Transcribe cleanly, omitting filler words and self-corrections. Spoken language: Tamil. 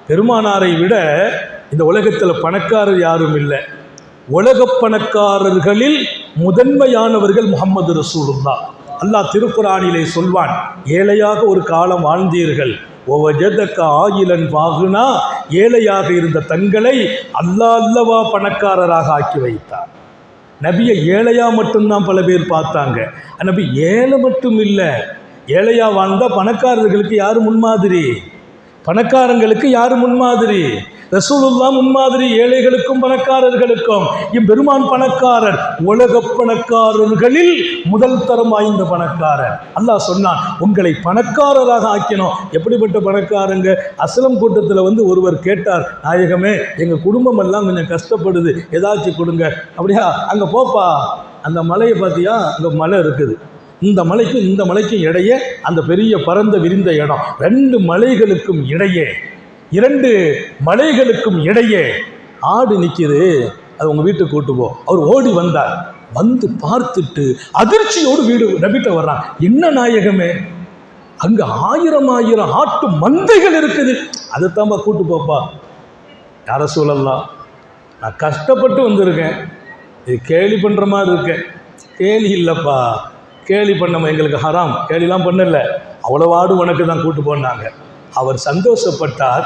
பெருமானாரை விட இந்த உலகத்தில் பணக்காரர் யாரும் இல்லை. உலக பணக்காரர்களில் முதன்மையானவர்கள் முஹம்மது ரசூலுல்லாஹ். அல்லாஹ் திருக்குரானிலே சொல்வான், ஏழையாக ஒரு காலம் வாழ்ந்தீர்கள், ஒவஜதக ஆயிலன் வாகுனா, ஏழையாக இருந்த தங்களை அல்லாஹ் அல்லவா பணக்காரராக ஆக்கி வைத்தார். நபியை ஏழையா மட்டும்தான் பல பேர் பார்த்தாங்க. நபி ஏழை மட்டும் இல்லை, ஏழையா வாழ்ந்தால் பணக்காரர்களுக்கு யார் முன்மாதிரி? பணக்காரங்களுக்கு யார் முன்மாதிரி? ரசூலுல்லாஹ் முன்மாதிரி, ஏழைகளுக்கும் பணக்காரர்களுக்கும். பெருமான் பணக்காரர், உலக பணக்காரர்களில் முதல் தரம் வாய்ந்த பணக்காரர். அல்லாஹ் சொன்னான், உங்களை பணக்காரராக ஆக்கினோம். எப்படிப்பட்ட பணக்காரங்க? அஸ்லம் கூட்டத்தில் ஒருவர் கேட்டார், நாயகமே எங்கள் குடும்பம் எல்லாம் கொஞ்சம் கஷ்டப்படுது, ஏதாச்சும் கொடுங்க. அப்படியா? அங்கே போப்பா, அந்த மலையை பார்த்தியா, அங்கே மலை இருக்குது, இந்த மலைக்கும் இந்த மலைக்கும் இடையே அந்த பெரிய பரந்த விரிந்த இடம், இரண்டு மலைகளுக்கும் இடையே ஆடு நிற்கிது, அது உங்கள் வீட்டுக்கு கூட்டு போ. அவர் ஓடி வந்தார். வந்து பார்த்துட்டு அதிர்ச்சியோடு வீடு நபிட்ட வர்றான். என்ன நாயகமே, அங்கே 1000 ஆட்டு மந்தைகள் இருக்குது, அதைத்தாம்பா கூட்டு போப்பா. யார சூழல்லாம், நான் கஷ்டப்பட்டு வந்திருக்கேன், இது கேலி பண்ணுற மாதிரி இருக்கேன். கேலி இல்லைப்பா, கேலி பண்ண எங்களுக்கு ஹராம், கேலிலாம் பண்ணல, அவ்வளோ ஆடு உனக்கு தான் கூட்டு போனாங்க. அவர் சந்தோஷப்பட்டார்.